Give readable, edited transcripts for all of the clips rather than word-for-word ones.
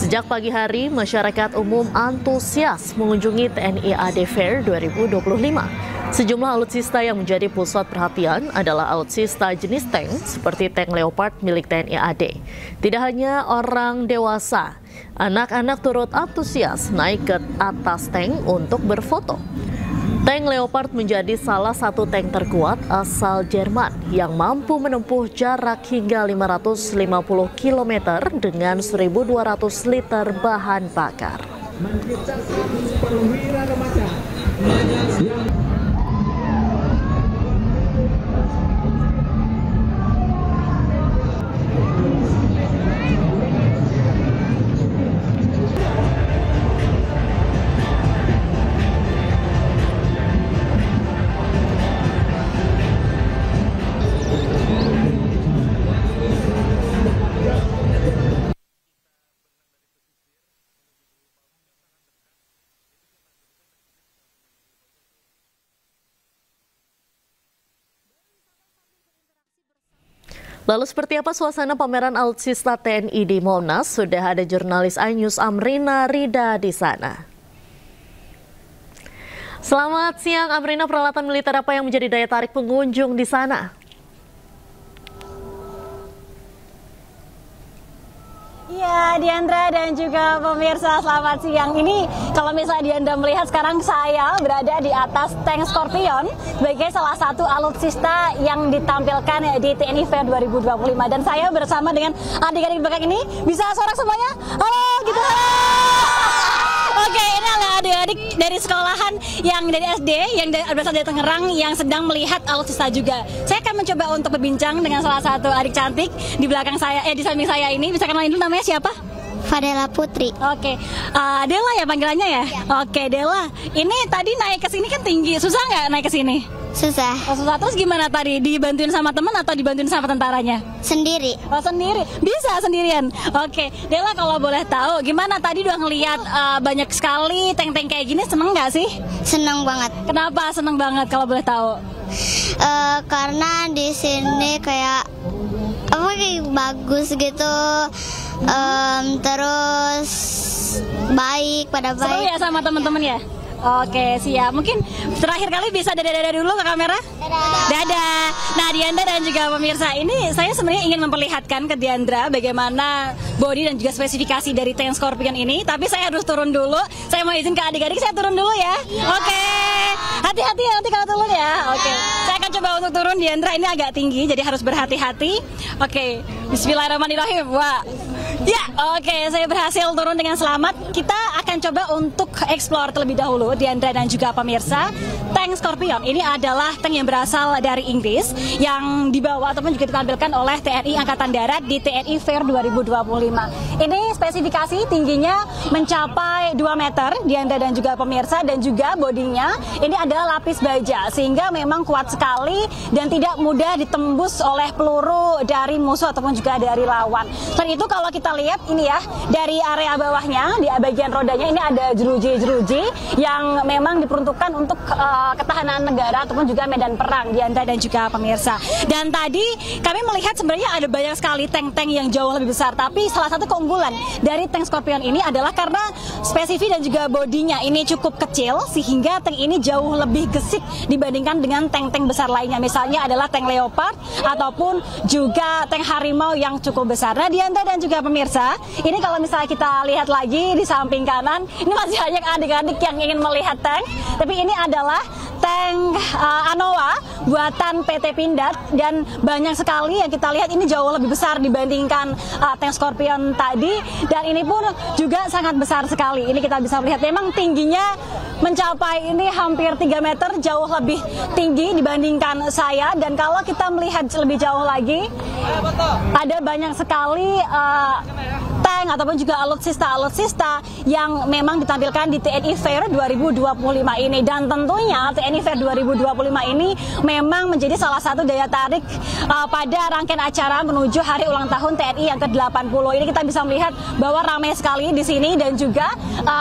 Sejak pagi hari, masyarakat umum antusias mengunjungi TNI AD Fair 2025. Sejumlah alutsista yang menjadi pusat perhatian adalah alutsista jenis tank seperti tank Leopard milik TNI AD. Tidak hanya orang dewasa, anak-anak turut antusias naik ke atas tank untuk berfoto. Tank Leopard menjadi salah satu tank terkuat asal Jerman yang mampu menempuh jarak hingga 550 km dengan 1.200 liter bahan bakar. Lalu seperti apa suasana pameran alutsista TNI di Monas? Sudah ada jurnalis iNews Amrina Rida di sana. Selamat siang Amrina, peralatan militer apa yang menjadi daya tarik pengunjung di sana? Iya, Diandra dan juga pemirsa, selamat siang. Ini kalau misalnya Diandra melihat sekarang saya berada di atas tank Scorpion sebagai salah satu alutsista yang ditampilkan di TNI Fair 2025. Dan saya bersama dengan adik-adik belakang ini. Bisa sorak semuanya? Halo, gitu. Oke, ini adalah adik-adik dari sekolahan yang dari SD, yang berasal dari Tangerang, yang sedang melihat alutsista juga. Saya akan mencoba untuk berbincang dengan salah satu adik cantik di belakang saya, di samping saya ini. Bisa kenalin dulu namanya siapa? Fadela Putri. Oke, Dela ya panggilannya ya? Ya. Oke, Dela. Ini tadi naik ke sini kan tinggi, susah nggak naik ke sini? Susah. Oh, susah. Terus gimana tadi? Dibantuin sama teman atau dibantuin sama tentaranya? Sendiri. Oh, sendiri. Bisa sendirian. Oke, Dela kalau boleh tahu, gimana tadi udah ngelihat banyak sekali tank-tank kayak gini, seneng nggak sih? Seneng banget. Kenapa seneng banget kalau boleh tahu? Karena di sini kayak bagus gitu. Terus baik, pada baik. Seru ya sama teman-teman ya? Oke, siap. Mungkin terakhir kali bisa dadah-dadah dulu ke kamera? Dadah. Dadah. Nah, Diandra dan juga pemirsa, ini saya sebenarnya ingin memperlihatkan ke Diandra bagaimana bodi dan juga spesifikasi dari tank Scorpion ini. Tapi saya harus turun dulu. Saya mau izin ke adik-adik, saya turun dulu ya. Oke. Hati-hati ya nanti kalau turun ya. Oke. Saya akan coba untuk turun, Diandra. Ini agak tinggi, jadi harus berhati-hati. Oke. Bismillahirrahmanirrahim. Wah. Ya, oke, saya berhasil turun dengan selamat. Kita akan coba untuk explore terlebih dahulu, Diandra dan juga pemirsa. Tank Scorpion ini adalah tank yang berasal dari Inggris yang dibawa ataupun juga ditampilkan oleh TNI Angkatan Darat di TNI Fair 2025. Ini spesifikasi tingginya mencapai 2 meter, Diandra dan juga pemirsa, dan juga bodinya ini adalah lapis baja sehingga memang kuat sekali dan tidak mudah ditembus oleh peluru dari musuh ataupun juga dari lawan. Selain itu kalau kita lihat ini ya, dari area bawahnya di bagian rodanya ini ada jeruji-jeruji yang memang diperuntukkan untuk ketahanan negara ataupun juga medan perang, Diandra dan juga pemirsa. Dan tadi kami melihat sebenarnya ada banyak sekali tank-tank yang jauh lebih besar, tapi salah satu keunggulan dari tank Scorpion ini adalah karena spesifik dan juga bodinya ini cukup kecil sehingga tank ini jauh lebih gesik dibandingkan dengan tank-tank besar lainnya. Misalnya adalah tank Leopard ataupun juga tank Harimau yang cukup besar. Nah, Diandra dan juga pemirsa, ini kalau misalnya kita lihat lagi di samping kanan, ini masih banyak adik-adik yang ingin melihat tank, tapi ini adalah tank Anoa buatan PT Pindad dan banyak sekali yang kita lihat ini jauh lebih besar dibandingkan tank Scorpion tadi, dan ini pun juga sangat besar sekali. Ini kita bisa melihat memang tingginya mencapai ini hampir 3 meter, jauh lebih tinggi dibandingkan saya. Dan kalau kita melihat lebih jauh lagi, ada banyak sekali tank ataupun juga alutsista yang memang ditampilkan di TNI Fair 2025 ini. Dan tentunya TNI Fair 2025 ini memang menjadi salah satu daya tarik pada rangkaian acara menuju hari ulang tahun TNI yang ke-80. Ini kita bisa melihat bahwa ramai sekali di sini, dan juga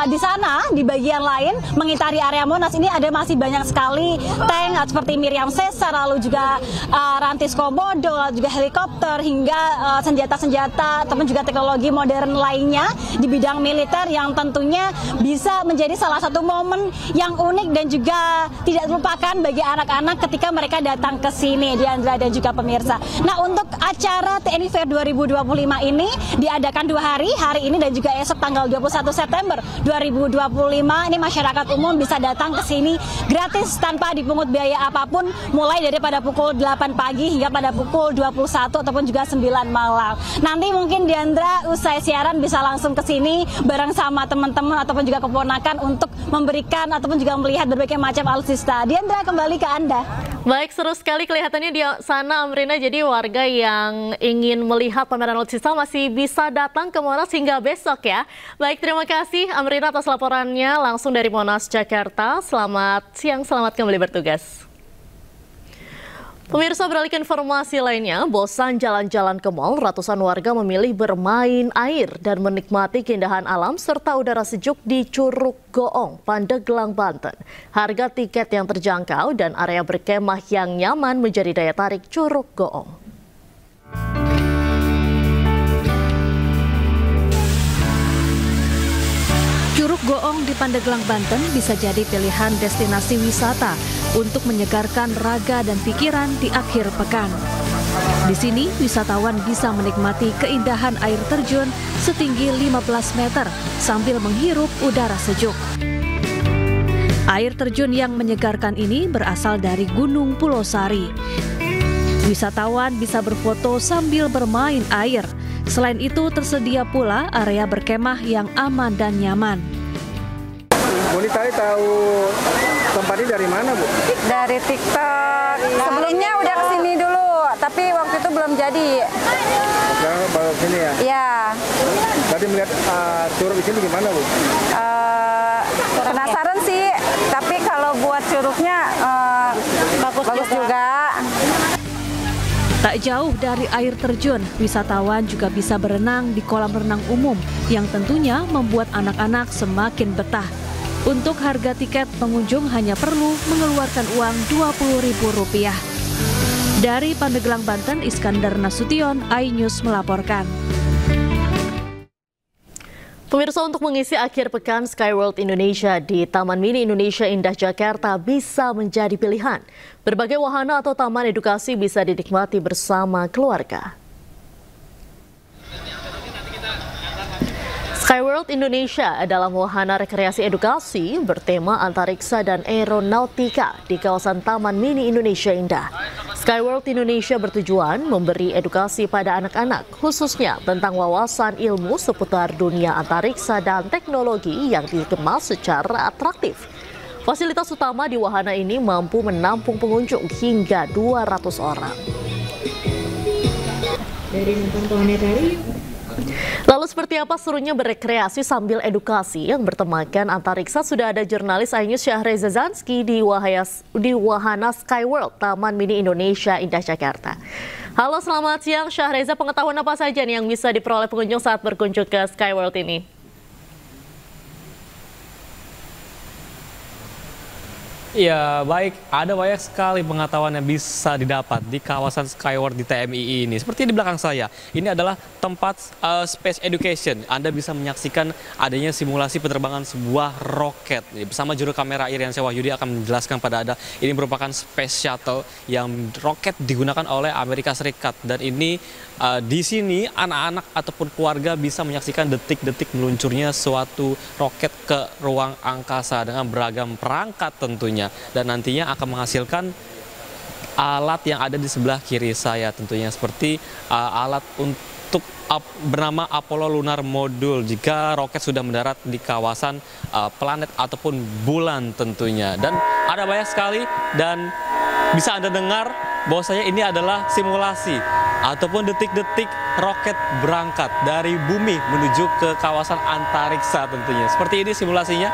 di sana di bagian lain mengitari area Monas ini ada masih banyak sekali tank seperti Miriam Caesar, lalu juga Rantis Komodo, lalu juga helikopter hingga senjata-senjata ataupun juga teknologi modern modern lainnya di bidang militer yang tentunya bisa menjadi salah satu momen yang unik dan juga tidak terlupakan bagi anak-anak ketika mereka datang ke sini, Diandra dan juga pemirsa. Nah, untuk acara TNI Fair 2025 ini diadakan 2 hari ini dan juga esok tanggal 21 September 2025 ini masyarakat umum bisa datang ke sini gratis tanpa dipungut biaya apapun, mulai daripada pukul 8 pagi hingga pada pukul 21 ataupun juga 9 malam. Nanti mungkin Diandra usai siaran bisa langsung ke sini bareng sama teman-teman ataupun juga keponakan untuk memberikan ataupun juga melihat berbagai macam alutsista. Diandra, kembali ke Anda. Baik, seru sekali kelihatannya di sana, Amrina. Jadi warga yang ingin melihat pameran alutsista masih bisa datang ke Monas hingga besok ya. Baik, terima kasih Amrina atas laporannya langsung dari Monas, Jakarta. Selamat siang, selamat kembali bertugas. Pemirsa, beralih ke informasi lainnya, bosan jalan-jalan ke mal, ratusan warga memilih bermain air dan menikmati keindahan alam serta udara sejuk di Curug Goong, Pandeglang, Banten. Harga tiket yang terjangkau dan area berkemah yang nyaman menjadi daya tarik Curug Goong. Curug Goong di Pandeglang, Banten bisa jadi pilihan destinasi wisata untuk menyegarkan raga dan pikiran di akhir pekan. Di sini, wisatawan bisa menikmati keindahan air terjun setinggi 15 meter sambil menghirup udara sejuk. Air terjun yang menyegarkan ini berasal dari Gunung Pulau Sari. Wisatawan bisa berfoto sambil bermain air. Selain itu, tersedia pula area berkemah yang aman dan nyaman. Bu Nita tahu tempat ini dari mana, Bu? Dari TikTok. Sebelumnya udah kesini dulu, tapi waktu itu belum jadi. Sekarang baru sini ya? Iya. Tadi melihat curug di sini gimana, Bu? Penasaran sih, tapi kalau buat curugnya bagus juga. Tak jauh dari air terjun, wisatawan juga bisa berenang di kolam renang umum yang tentunya membuat anak-anak semakin betah. Untuk harga tiket, pengunjung hanya perlu mengeluarkan uang Rp20.000. Dari Pandeglang, Banten, Iskandar Nasution, iNews melaporkan. Pemirsa, untuk mengisi akhir pekan, Skyworld Indonesia di Taman Mini Indonesia Indah Jakarta bisa menjadi pilihan. Berbagai wahana atau taman edukasi bisa dinikmati bersama keluarga. Skyworld Indonesia adalah wahana rekreasi edukasi bertema antariksa dan aeronautika di kawasan Taman Mini Indonesia Indah. Skyworld Indonesia bertujuan memberi edukasi pada anak-anak, khususnya tentang wawasan ilmu seputar dunia antariksa dan teknologi yang dikemas secara atraktif. Fasilitas utama di wahana ini mampu menampung pengunjung hingga 200 orang. Dari nonton planetarium. Lalu seperti apa serunya berekreasi sambil edukasi yang bertemakan antariksa? Sudah ada jurnalis iNews Syahreza Zanski di wahana Skyworld Taman Mini Indonesia Indah Jakarta. Halo, selamat siang Syahreza. Pengetahuan apa saja nih yang bisa diperoleh pengunjung saat berkunjung ke Skyworld ini? Ya baik, ada banyak sekali pengetahuan yang bisa didapat di kawasan Skyworld di TMI ini. Seperti di belakang saya, ini adalah tempat space education. Anda bisa menyaksikan adanya simulasi penerbangan sebuah roket. Bersama juru kamera Iriansyah Wahyudi akan menjelaskan pada Anda, ini merupakan space shuttle yang roket digunakan oleh Amerika Serikat. Dan ini di sini anak-anak ataupun keluarga bisa menyaksikan detik-detik meluncurnya suatu roket ke ruang angkasa dengan beragam perangkat tentunya. Dan nantinya akan menghasilkan alat yang ada di sebelah kiri saya tentunya, seperti alat untuk bernama Apollo Lunar Module jika roket sudah mendarat di kawasan planet ataupun bulan tentunya. Dan ada banyak sekali dan bisa Anda dengar bahwasanya ini adalah simulasi ataupun detik-detik roket berangkat dari bumi menuju ke kawasan antariksa tentunya. Seperti ini simulasinya,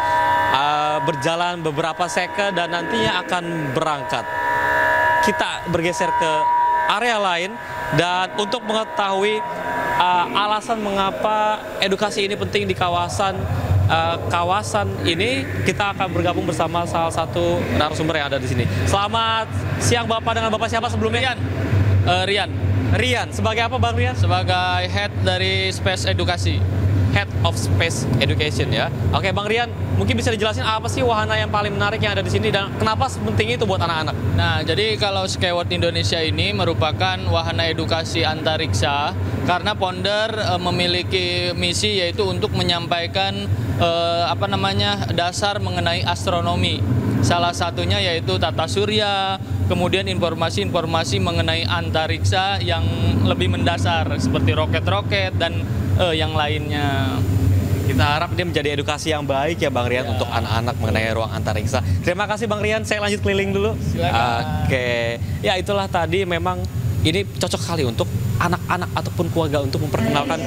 berjalan beberapa second dan nantinya akan berangkat. Kita bergeser ke area lain dan untuk mengetahui alasan mengapa edukasi ini penting di kawasan ini, kita akan bergabung bersama salah satu narasumber yang ada di sini. Selamat siang Bapak, dengan Bapak siapa sebelumnya? Rian. Rian, sebagai apa Bang Rian? Sebagai head dari Space Edukasi. Head of Space Education ya. Oke Bang Rian, mungkin bisa dijelasin apa sih wahana yang paling menarik yang ada di sini dan kenapa penting itu buat anak-anak? Nah, jadi kalau Skyward Indonesia ini merupakan wahana edukasi antariksa karena Ponder memiliki misi yaitu untuk menyampaikan dasar mengenai astronomi. Salah satunya yaitu tata surya, kemudian informasi-informasi mengenai antariksa yang lebih mendasar seperti roket-roket dan yang lainnya. Kita harap dia menjadi edukasi yang baik ya Bang Rian untuk anak-anak mengenai ruang antariksa. Terima kasih Bang Rian, saya lanjut keliling dulu. Silakan. Oke, ya itulah tadi memang ini cocok sekali untuk anak-anak ataupun keluarga untuk memperkenalkan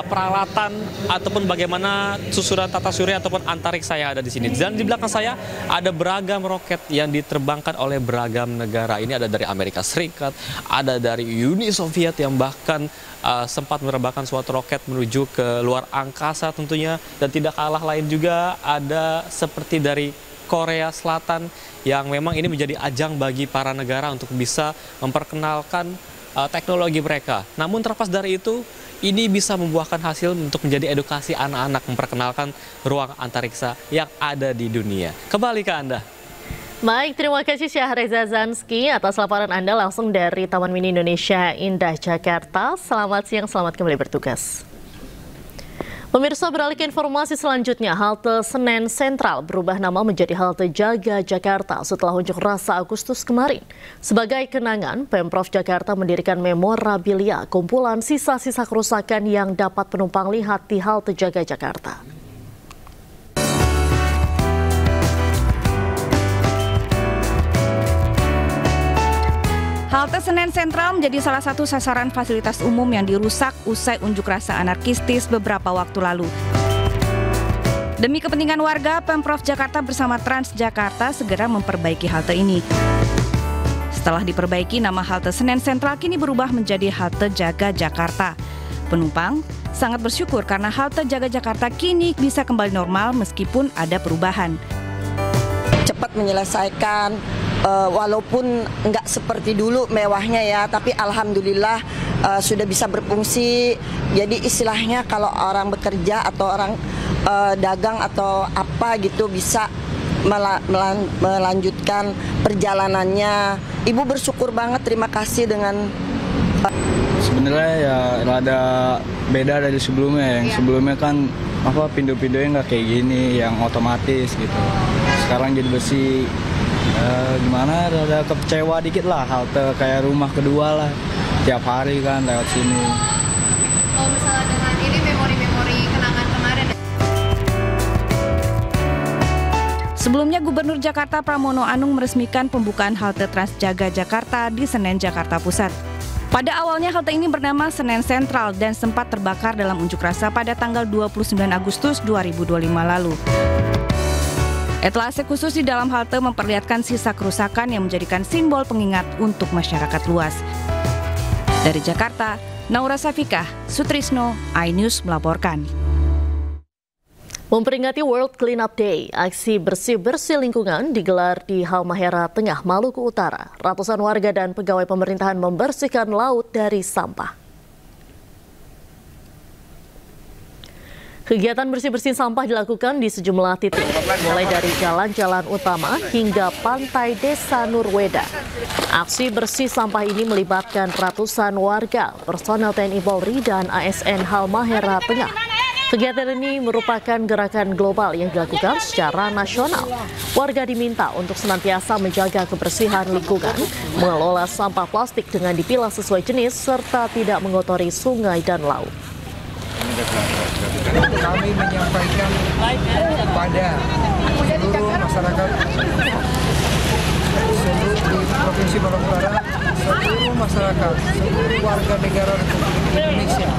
peralatan ataupun bagaimana susunan tata surya ataupun antariksa yang ada di sini. Dan di belakang saya ada beragam roket yang diterbangkan oleh beragam negara. Ini ada dari Amerika Serikat, ada dari Uni Soviet yang bahkan sempat menerbangkan suatu roket menuju ke luar angkasa tentunya. Dan tidak kalah lain juga ada seperti dari Korea Selatan yang memang ini menjadi ajang bagi para negara untuk bisa memperkenalkan teknologi mereka. Namun terlepas dari itu, ini bisa membuahkan hasil untuk menjadi edukasi anak-anak memperkenalkan ruang antariksa yang ada di dunia. Kembali ke Anda. Baik, terima kasih Syahreza Zanski atas laporan Anda langsung dari Taman Mini Indonesia Indah, Jakarta. Selamat siang, selamat kembali bertugas. Pemirsa, beralih ke informasi selanjutnya, halte Senen Sentral berubah nama menjadi halte Jaga Jakarta setelah unjuk rasa Agustus kemarin. Sebagai kenangan, Pemprov Jakarta mendirikan memorabilia kumpulan sisa-sisa kerusakan yang dapat penumpang lihat di halte Jaga Jakarta. Halte Senen Sentral menjadi salah satu sasaran fasilitas umum yang dirusak usai unjuk rasa anarkistis beberapa waktu lalu. Demi kepentingan warga, Pemprov Jakarta bersama Transjakarta segera memperbaiki halte ini. Setelah diperbaiki, nama halte Senen Sentral kini berubah menjadi halte Jaga Jakarta. Penumpang sangat bersyukur karena halte Jaga Jakarta kini bisa kembali normal meskipun ada perubahan. Cepat menyelesaikan, walaupun nggak seperti dulu mewahnya ya, tapi alhamdulillah sudah bisa berfungsi. Jadi istilahnya kalau orang bekerja atau orang dagang atau apa gitu bisa melanjutkan perjalanannya. Ibu bersyukur banget, terima kasih dengan. Sebenarnya ya rada beda dari sebelumnya. Yang sebelumnya kan pintu-pintunya nggak kayak gini, yang otomatis gitu. Sekarang jadi bersih. Gimana, rada kecewa dikit lah, halte kayak rumah kedua lah, tiap hari kan lewat sini. Kalau misalnya dengan ini memori-memori kenangan kemarin. Sebelumnya Gubernur Jakarta Pramono Anung meresmikan pembukaan halte Transjaga Jakarta di Senen, Jakarta Pusat. Pada awalnya halte ini bernama Senen Sentral dan sempat terbakar dalam unjuk rasa pada tanggal 29 Agustus 2025 lalu. Etalase khusus di dalam halte memperlihatkan sisa kerusakan yang menjadikan simbol pengingat untuk masyarakat luas. Dari Jakarta, Naura Safikah, Sutrisno, iNews melaporkan. Memperingati World Cleanup Day, aksi bersih-bersih lingkungan digelar di Halmahera Tengah, Maluku Utara. Ratusan warga dan pegawai pemerintahan membersihkan laut dari sampah. Kegiatan bersih-bersih sampah dilakukan di sejumlah titik, mulai dari jalan-jalan utama hingga pantai Desa Nurweda. Aksi bersih sampah ini melibatkan ratusan warga, personel TNI Polri dan ASN Halmahera Tengah. Kegiatan ini merupakan gerakan global yang dilakukan secara nasional. Warga diminta untuk senantiasa menjaga kebersihan lingkungan, mengelola sampah plastik dengan dipilah sesuai jenis, serta tidak mengotori sungai dan laut. Kami menyampaikan kepada seluruh masyarakat seluruh Provinsi Maluku Utara, seluruh masyarakat, seluruh warga negara Republik Indonesia,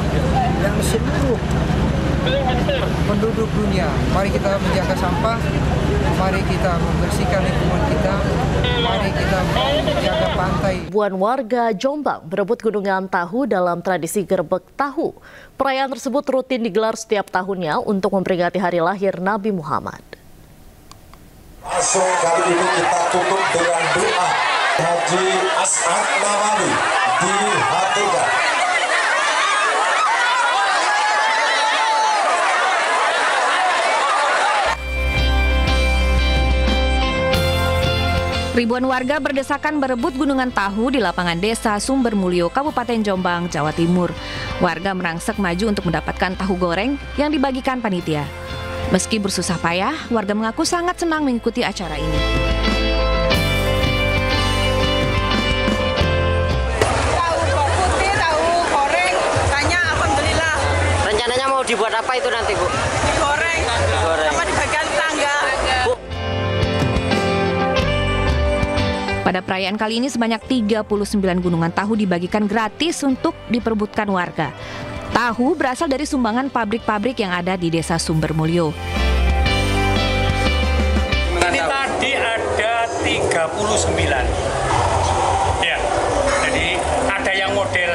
dan seluruh penduduk dunia. Mari kita menjaga sampah, mari kita membersihkan lingkungan kita, mari kita menjaga pantai. Ribuan warga Jombang berebut gunungan tahu dalam tradisi gerbek tahu. Perayaan tersebut rutin digelar setiap tahunnya untuk memperingati hari lahir Nabi Muhammad. Langsung kali ini kita tutup dengan doa Haji As'ad Nawawi dihatikan. Ribuan warga berdesakan berebut gunungan tahu di lapangan desa Sumbermulyo, Kabupaten Jombang, Jawa Timur. Warga merangsek maju untuk mendapatkan tahu goreng yang dibagikan panitia. Meski bersusah payah, warga mengaku sangat senang mengikuti acara ini. Tahu putih, tahu goreng, tanya alhamdulillah. Rencananya mau dibuat apa itu nanti, Bu? Digoreng, sama dibagikan tetangga. Bu. Pada perayaan kali ini sebanyak 39 gunungan tahu dibagikan gratis untuk diperebutkan warga. Tahu berasal dari sumbangan pabrik-pabrik yang ada di Desa Sumbermulyo. Ini tadi ada 39. Ya. Jadi ada yang model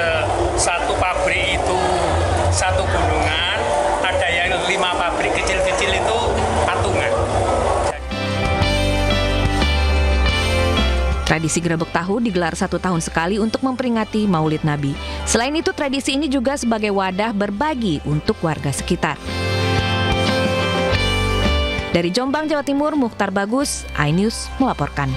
satu pabrik itu satu gunungan, ada yang 5 pabrik kecil-kecil itu patungan. Tradisi gerebek tahu digelar 1 tahun sekali untuk memperingati Maulid Nabi. Selain itu, tradisi ini juga sebagai wadah berbagi untuk warga sekitar. Dari Jombang, Jawa Timur, Mukhtar Bagus, iNews melaporkan.